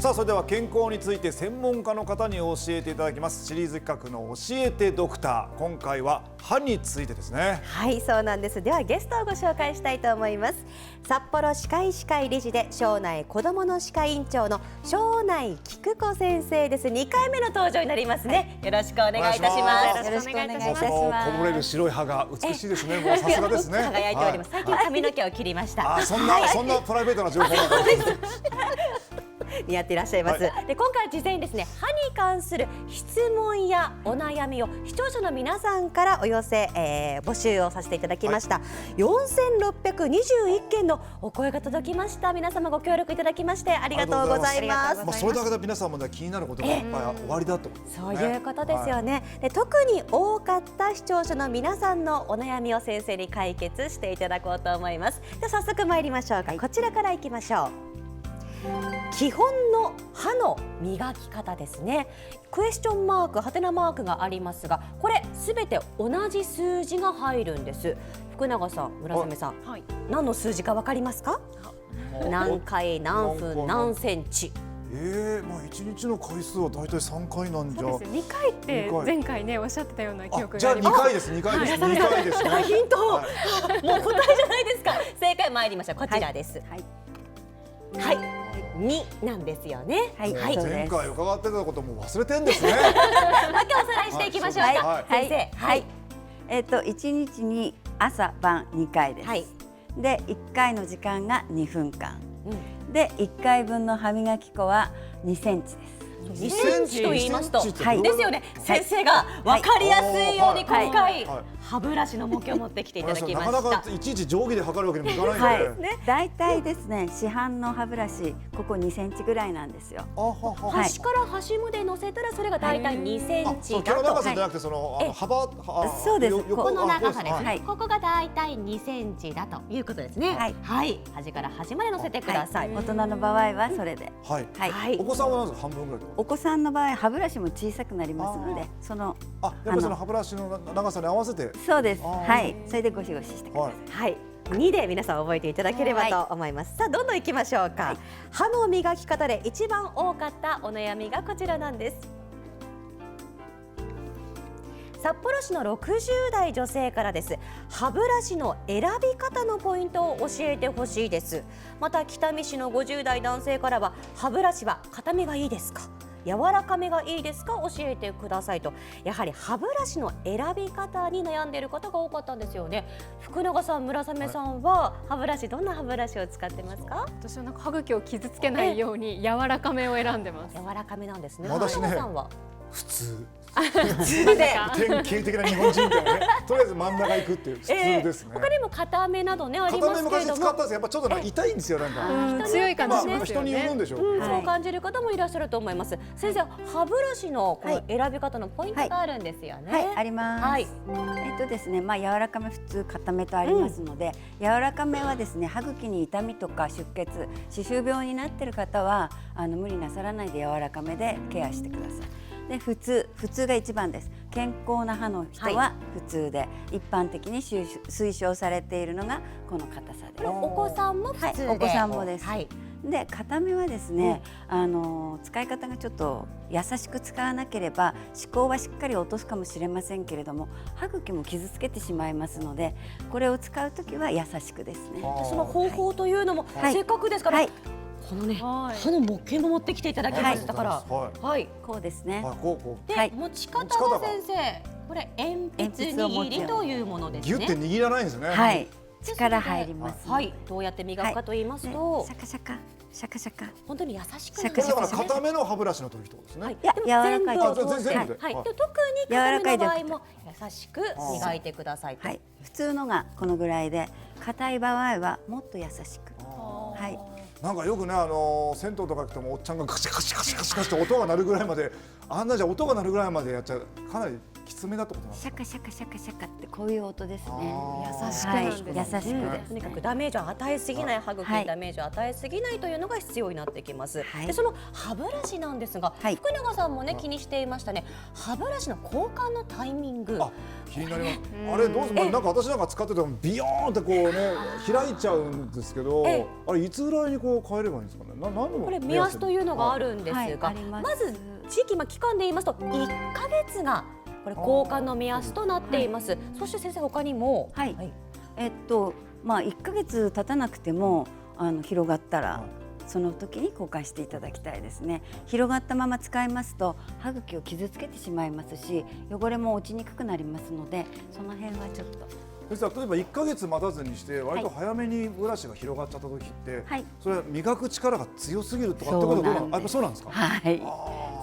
さあそれでは健康について専門家の方に教えていただきます。シリーズ企画の教えてドクター、今回は歯についてですね。はい、そうなんです。ではゲストをご紹介したいと思います。札幌歯科医師会理事で庄内子どもの歯科院長の庄内菊子先生です。2回目の登場になりますね。よろしくお願いいたします。よろしくお願いいたします。こぼれる白い歯が美しいですね。もうさすがですね。輝いております。最近髪の毛を切りました。あ、そんなプライベートな情報が似合っていらっしゃいます。で、今回は事前にですね、歯に関する質問やお悩みを視聴者の皆さんからお寄せ、募集をさせていただきました。4621件のお声が届きました。皆様ご協力いただきましてありがとうございます。それだけで皆さんも気になることがいっぱい終わりだと、そういうことですよね。で、特に多かった視聴者の皆さんのお悩みを先生に解決していただこうと思います。で、早速参りましょうか。こちらからいきましょう。基本の歯の磨き方ですね。クエスチョンマーク、ハテナマークがありますが、これすべて同じ数字が入るんです。福永さん、村雨さん、何の数字かわかりますか？何回、何分、何センチ。まあ一日の回数はだいたい3回なんじゃ。そうです。2回って前回ねおっしゃってたような記憶があります。じゃあ2回です。2回です。2回です。大ヒント。もう答えじゃないですか。正解参りましょう。こちらです。はい。2なんですよね。前回伺ってたことも忘れてんですね。もう一回おさらいしていきましょうか。先生。はい。1日に朝晩2回です。で1回の時間が2分間。で1回分の歯磨き粉は2センチです。2センチと言いますと、ですよね。先生が分かりやすいように今回歯ブラシの模型を持ってきていただきました。なかなかいちいち定規で測るわけにもいかないので、だいたいですね、市販の歯ブラシここ2センチぐらいなんですよ。端から端まで乗せたらそれがだいたい2センチだと。毛の長さじゃなくてその幅、そうです。この長さですね。ここがだいたい2センチだということですね。はい、端から端まで乗せてください。大人の場合はそれで。お子さんは何ですか？半分ぐらい。お子さんの場合歯ブラシも小さくなりますので、そのやっぱりその歯ブラシの長さに合わせて。そうです。はい、それでゴシゴシしてください。はい。2で皆さん覚えていただければと思います。さあ、どんどん行きましょうか。歯の磨き方で一番多かったお悩みがこちらなんです。札幌市の60代女性からです。歯ブラシの選び方のポイントを教えてほしいです。また北見市の50代男性からは、歯ブラシは硬めがいいですか、柔らかめがいいですか、教えてくださいと。やはり歯ブラシの選び方に悩んでいる方が多かったんですよね。福永さん、村雨さんは歯ブラシ、どんな歯ブラシを使ってますか？私はなんか歯茎を傷つけないように柔らかめを選んでます。柔らかめなんですね。私ね、さんは普通。普通で典型的な日本人だよね。とりあえず真ん中行くっていう普通ですね。他にも硬めなどねありますけれども、硬め昔使ったんです。やっぱちょっと痛いんですよ。なんか強い感じしますよね。人によるんでしょう。そう感じる方もいらっしゃると思います。先生、歯ブラシのこの選び方のポイントがあるんですよね。はい、あります。ですね、柔らかめ、普通、硬めとありますので、柔らかめはですね、歯茎に痛みとか出血、歯周病になっている方は無理なさらないで柔らかめでケアしてください。で、普通が一番です。健康な歯の人は普通で、一般的に推奨されているのがこの硬さです。お子さんも普通で、お子さんもです。で、硬めはですね、使い方がちょっと優しく使わなければ歯垢はしっかり落とすかもしれませんけれども、歯茎も傷つけてしまいますので、これを使うときは優しくですね。その方法というのも、せっかくですから、このね、歯の模型も持ってきていただきましたから、こうですね。で、持ち方は先生、これ鉛筆握りというものですね。ギュって握らないんですね。はい、力入ります。はい、どうやって磨くかと言いますと、シャカシャカ。シャカシャカ。本当に優しく。だから硬めの歯ブラシの時ってことですね。いや、柔らかい。はい。特に硬めの場合も優しく磨いてください。はい。普通のがこのぐらいで、硬い場合はもっと優しく。はい。なんかよくね、銭湯とか行くともおっちゃんがカシカシカシカシカシと音が鳴るぐらいまで、あんなじゃ音が鳴るぐらいまでやっちゃう、かなりきつめだってことなんですか？シャカシャカシャカシャカってこういう音ですね。優しくはい、なんですね。優しくです。とにかくダメージを与えすぎない歯茎はいにダメージを与えすぎないというのが必要になってきます。はいでその歯ブラシなんですが、はい福永さんもね気にしていましたね。歯ブラシの交換のタイミング。あ、気になります。あれどうする？なんか私なんか使っててもビヨーンってこうね開いちゃうんですけど、ええあれいつぐらいにこう変えればいいんですかね。何のこれ目安というのがあるんですが、はいありますまず地域期間で言いますと1ヶ月がこれ交換の目安となっています。そして先生他にも、はいまあ1ヶ月経たなくても広がったら、その時に交換していただきたいですね。広がったまま使いますと歯茎を傷つけてしまいますし、汚れも落ちにくくなりますので、その辺はちょっと。ですから例えば1ヶ月待たずにして割と早めにブラシが広がっちゃった時って、はいそれは磨く力が強すぎるとかってことはどうなの？やっぱそうなんですか？はい。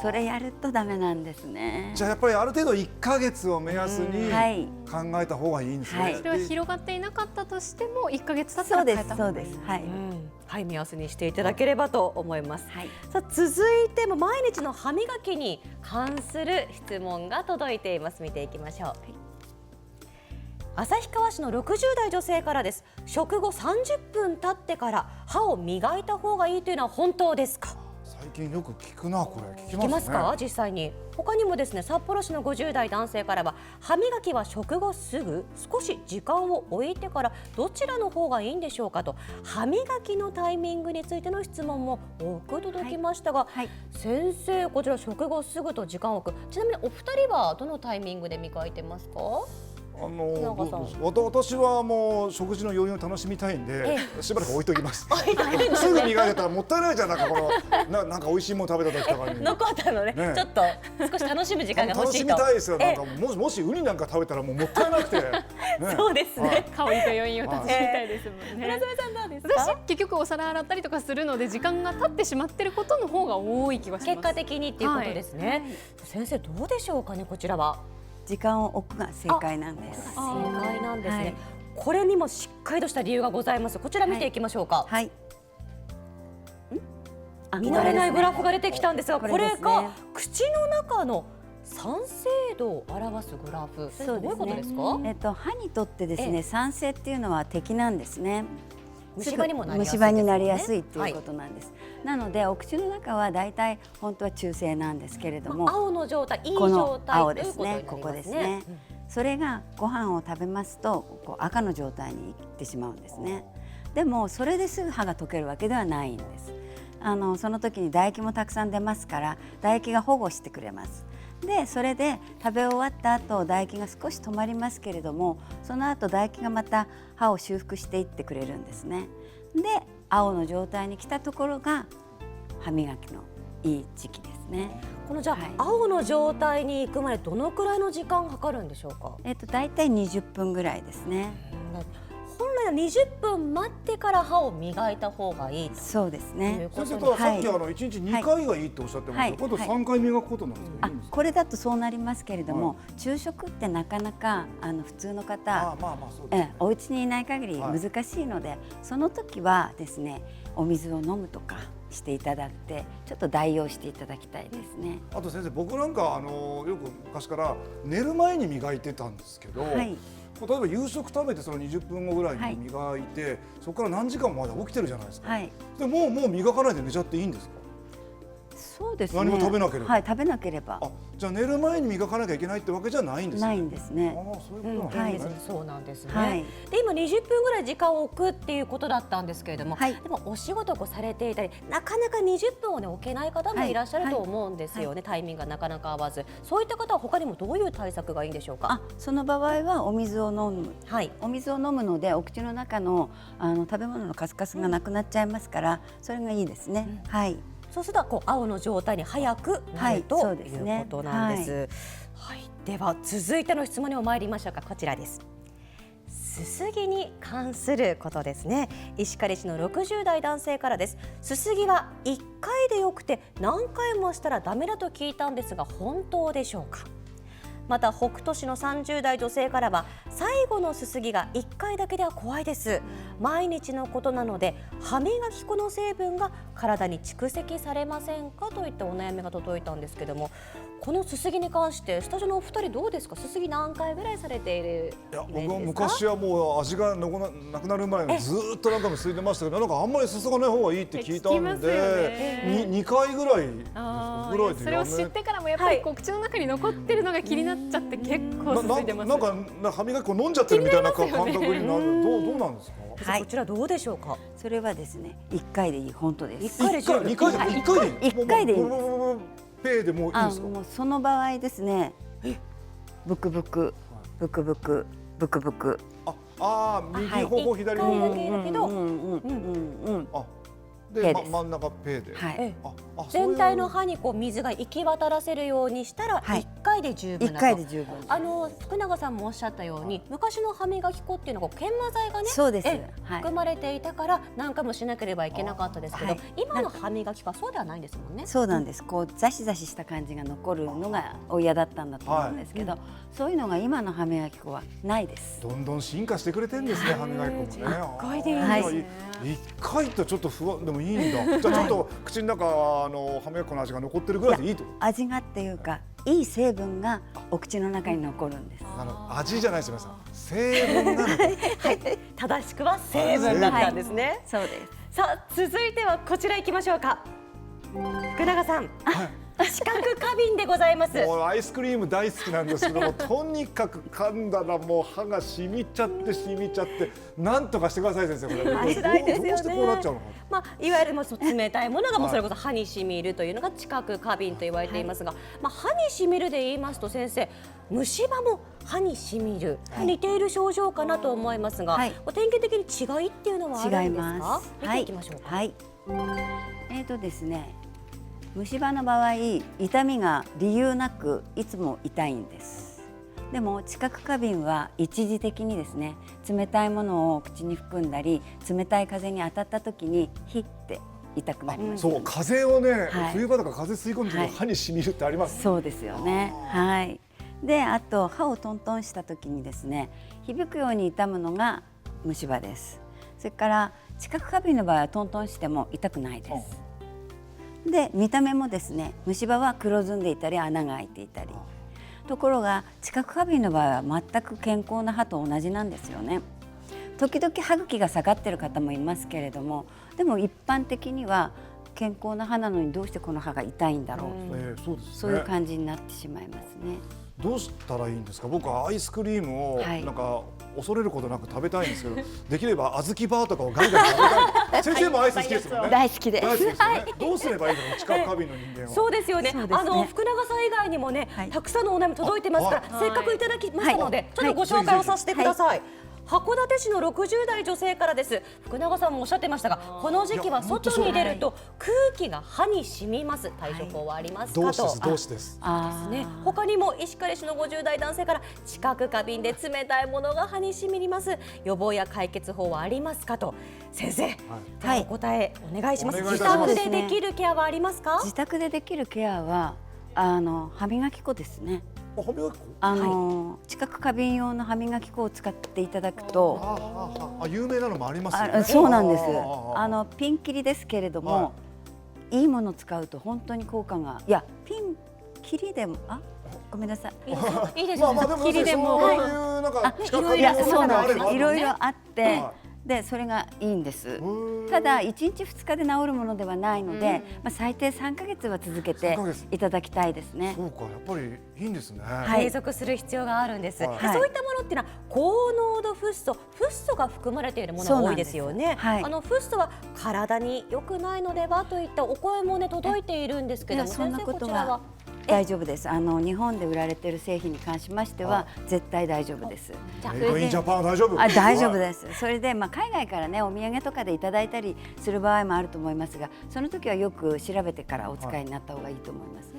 それやるとダメなんですね。じゃあやっぱりある程度1ヶ月を目安にはい考えた方がいいんですね。はいそれは広がっていなかったとしても1ヶ月経ったそうですら変えた方がいい。そうです。はい。はい目安にしていただければと思います。はい。さあ続いても毎日の歯磨きに関する質問が届いています。見ていきましょう。旭川市の60代女性からです。食後30分経ってから歯を磨いた方がいいというのは本当ですか？最近よく聞くなこれ聞き聞きますね。ますか実際に。他にもですね札幌市の50代男性からは歯磨きは食後すぐ少し時間を置いてからどちらの方がいいんでしょうかと歯磨きのタイミングについての質問も多く届きましたが、はい。先生こちら食後すぐと時間を置く、ちなみにお二人はどのタイミングで磨いてますか？ど中さんうです私はもう食事の余韻を楽しみたいんでしばらく置いときます。すぐ磨いてたらもったいないじゃん。なんかこのなんか美味しいもの食べた時とかに残ったのねねちょっと少し楽しむ時間が欲楽しみしいと。たいですよ。なんかもしウニなんか食べたらもうもったいなくて、ね、そうですね。香りと余韻を楽しみたいですもんね。村雨さんどうです私か？結局お皿洗ったりとかするので時間が経ってしまってることの方が多い気がします。結果的にっていうことですね。先生どうでしょうかねこちらは。時間を置くが正解なんです。正解なんですね、はいこれにもしっかりとした理由がございます。こちら見ていきましょうか。はい。見慣れないグラフが出てきたんですが、これこれですねが口の中の酸性度を表すグラフ。先生どういうことですか？歯にとってですええね、酸性っていうのは敵なんですね。虫歯にもなりやすいです虫よね。歯になりやすいっていうことなんです。なのでお口の中はだいたい本当は中性なんですけれども、青の状態、いいこ状の青態というですね、ことになりますね。ここですね。それがご飯を食べますとこう赤の状態にいってしまうんですね。でもそれですぐ歯が溶けるわけではないんです。その時に唾液もたくさん出ますから唾液が保護してくれます。でそれで食べ終わった後唾液が少し止まりますけれども、その後唾液がまた歯を修復していってくれるんですね。で青の状態に来たところが歯磨きのいい時期ですね。このじゃあ、はい青の状態に行くまでどのくらいの時間かかるんでしょうか？だいたい20分ぐらいですね。本来は20分待ってから歯を磨いた方がいいとそうですいうね。ことに先生とはさっきはい1日2回がいいっておっしゃってましたけど、今度3回磨くことなんですか？いいんですか？これだとそうなりますけれども、昼食ってなかなか普通の方、まあそうです。お家にいない限り難しいので、その時はですねお水を飲むとかしていただいてちょっと代用していただきたいですね。あと先生僕なんかよく昔から寝る前に磨いてたんですけど、はい例えば夕食食べてその20分後ぐらいに磨いて、そこから何時間もまだ起きてるじゃないですか。はい、でもう磨かないで寝ちゃっていいんですか？そうですね。何も食べなければはい食べなければじゃあ寝る前に磨かなきゃいけないってわけじゃないんですね。ないんですね。そういうことなんですね。そうなんですね、はいで今20分ぐらい時間を置くっていうことだったんですけれども、はいでもお仕事をされていたりなかなか20分を、ね、置けない方もいらっしゃると思うんですよね、タイミングがなかなか合わず。そういった方は他にもどういう対策がいいんでしょうか？その場合はお水を飲む。はいお水を飲むのでお口の中の食べ物のカスカスがなくなっちゃいますから、それがいいですね。はいそうすると青の状態に早くなると、そういですねうことなんです。はいでは続いての質問にも参りましょうか。こちらです。すすぎに関することですね。石狩市の60代男性からです。すすぎは1回でよくて何回もしたらダメだと聞いたんですが本当でしょうか？また北斗市の30代女性からは、最後のすすぎが1回だけでは怖いです。毎日のことなので歯磨き粉の成分が体に蓄積されませんかといったお悩みが届いたんですけども、このすすぎに関してスタジオのお二人どうですか？すすぎ何回ぐらいされているイメージですか？僕は昔はもう味がなくなる前にずーっと何回もすすいでましたけど、なんかあんまりすすがない方がいいって聞いたん聞きますよで、ね2回ぐらいでそれを知ってからもやっぱりこう口の中に残ってるのが気になっちゃって結構すすいでます。なんか歯磨き粉飲んじゃってるみたいな感覚になる。どうなんですか？はいこちらどうでしょうか？それはですね、1回でいい、本当です。1回で十分。 2回で1回でいいんです。ペーでもういいんですか？もうその場合ですね、ブクブクブクブクブクブク、右頬左一回だ頬。けだけどでペーです真ん中ペーで。はい全体の歯にこう水が行き渡らせるようにしたらはい1回で十分だ1と。回で十分。福永さんもおっしゃったように、昔の歯磨き粉っていうのは研磨剤がね、そうです。はい含まれていたから何回もしなければいけなかったですけど、はい今の歯磨き粉はそうではないんですもんね。そうなんです。こうザシザシした感じが残るのがお嫌だったんだと思うんですけど、そういうのが今の歯磨き粉はないです。どんどん進化してくれてんですね、歯磨き粉もね。1回でいいんはいですね。 1回ってちょっと不安でもいいんだ。じゃあちょっと口の中歯磨き粉の味が残ってるぐらいでいいと。味がっていうか、いい成分がお口の中に残るんです。味じゃないですよ、皆さん。成分が残る。正しくは成分だったんですね。そうです。さあ続いてはこちら行きましょうか。福永さん、四角花瓶でございます。もうアイスクリーム大好きなんですけども、とにかく噛んだらもう歯が染みちゃってなんとかしてください先生、これ。辛いですよね。どうしてこうなっちゃうのか。いわゆる冷たいものがもうそれこそ歯にしみるというのが知覚過敏と言われていますが、歯にしみるで言いますと先生、虫歯も歯にしみる、似ている症状かなと思いますが、典型的に違いっていうのはあるんですか？違います。見ていきましょうか。はい。ですね、虫歯の場合、痛みが理由なくいつも痛いんです。でも知覚過敏は一時的にですね、冷たいものを口に含んだり冷たい風に当たった時にヒッて痛くなります。そう、風をね、はい冬場とか風吸い込んでると歯に染みるってあります。そうですよね。はい。で、あと歯をトントンした時にですね、響くように痛むのが虫歯です。それから知覚過敏の場合はトントンしても痛くないです。で、見た目もですね、虫歯は黒ずんでいたり穴が開いていたり、ところが知覚過敏の場合は全く健康な歯と同じなんですよね。時々歯茎が下がっている方もいますけれども、でも一般的には健康な歯なのにどうしてこの歯が痛いんだろう、そうですね。そういう感じになってしまいますね。どうしたらいいんですか？僕はアイスクリームをはいなんか恐れることなく食べたいんですけど、できれば小豆バーとかをガリガリ食べたい。先生もアイス好きですもんね。大好きです。大好きですよね。どうすればいいのか、知覚過敏の人間は。そうですよね。そうですね福永さん以外にもね、はいたくさんのお悩み届いてますから、せっかくいただきましたので、はいちょっとご紹介をさせてください。函館市の60代女性からです。福永さんもおっしゃってましたが、この時期は外に出ると空気が歯に染みます。対処法はありますかと。どうしです。ね、他にも石狩市の50代男性から知覚過敏で冷たいものが歯に染みります。予防や解決法はありますかと。先生、ではお答えお願いします。お願いい自たします宅でできるケアはありますか？自宅でできるケアは歯磨き粉ですね。歯磨き粉。知覚過敏用の歯磨き粉を使っていただくと、有名なのもありますよね。そうなんです。ピンキリですけれども、いいものを使うと本当に効果が、いやピンキリでもごめんなさい。いいですよ。でもそういうなんか知覚過いや、敏用そうなんです。のがあればいろいろあっては。で、それがいいんです。ただ1日2日で治るものではないので、最低3ヶ月は続けていただきたいですね。そうか、やっぱりいいんですね。継続する必要があるんです。ではいそういったものっていうのは高濃度フッ素が含まれているものが多いですよね。はいフッ素は体に良くないのではといったお声もね届いているんですけども、そんなこと先生こちらは大丈夫です。日本で売られている製品に関しましては絶対大丈夫です。メイドインジャパンは大丈夫。大丈夫です。それで海外からね、お土産とかでいただいたりする場合もあると思いますが、その時はよく調べてからお使いになった方がいいと思います。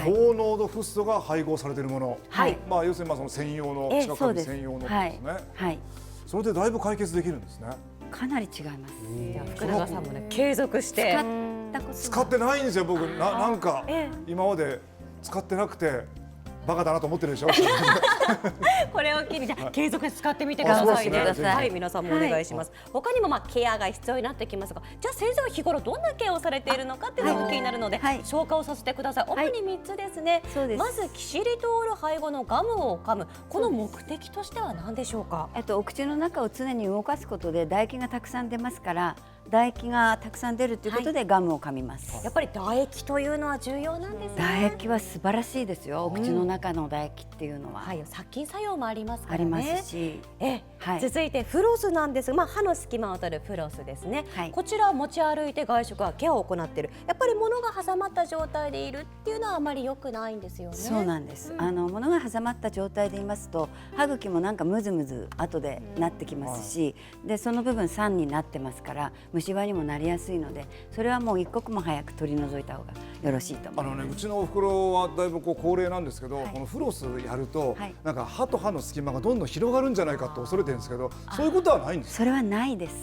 高濃度フッ素が配合されているもの。はい。要するにその専用の知覚過敏専用のですね。はい。それでだいぶ解決できるんですね。かなり違います。福永さんもね継続して使ってないんですよ、僕なんか今まで使ってなくて、バカだなと思ってるでしょ。これを機にじゃあ継続使ってみてくださいね。あそうですねはい、皆さんもお願いします。他にもケアが必要になってきますが、じゃあ先生は日頃どんなケアをされているのかっていうのも気になるので、はい紹介をさせてください。主に3つですね。そうですまずキシリトール配合のガムを噛む、この目的としては何でしょうか。お口の中を常に動かすことで唾液がたくさん出ますから、唾液がたくさん出るということでガムを噛みます。やっぱり唾液というのは重要なんですね。唾液は素晴らしいですよ。お口の中の唾液っていうのは、はい、殺菌作用もありますからありね。ますし、はい続いてフロスなんですが、歯の隙間を取るフロスですね、はいこちらを持ち歩いて外食はケアを行っている。やっぱり物が挟まった状態でいるっていうのはあまり良くないんですよね。そうなんです。物が挟まった状態で言いますと、歯茎もなんかムズムズ後でなってきますし、でその部分酸になってますから虫歯にもなりやすいので、それはもう一刻も早く取り除いた方がよろしいと思います。うちのお袋はだいぶ高齢なんですけど、はいこのフロスやると、はいなんか歯と歯の隙間がどんどん広がるんじゃないかと恐れてるんですけど、そういうことはないんですか。それはないです。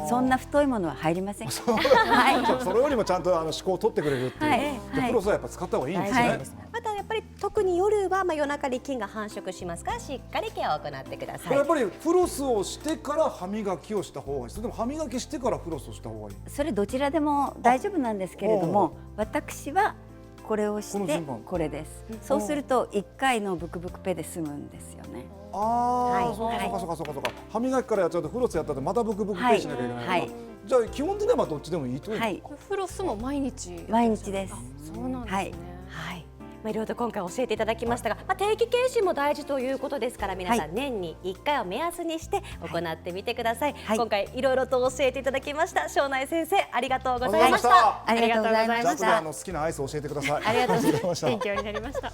そんな太いものは入りません。じゃあそれよりもちゃんと歯垢を取ってくれるっていう、はいでフロスはやっぱ使った方がいいんですね。はいまたやっぱり特に夜は夜中に菌が繁殖しますから、しっかりケアを行ってください。これやっぱりフロスをしてから歯磨きをした方がいい。それとも歯磨きしてからフロスをした方がいい。それどちらでも大丈夫なんですけれども、私はこれをしてこの順番これです。そうすると1回のブクブクペで済むんですよね。ああ、はいそうかそうかそうかそうか。歯磨きからやっちゃうとフロスやったらまたブクブクペしなきゃいけないから、はいはいじゃあ基本的にはどっちでもいいという。はい、フロスも毎日。毎日です。そうなんですね。はいはい、いろいろと今回教えていただきましたが、定期検診も大事ということですから、皆さはん年に1回を目安にして行ってみてください。はい今回いろいろと教えていただきました庄内先生、ありがとうございました。あありがとうございまじゃあ後でした。好きなアイス教えてください。ありがとうございまました。勉強になりました。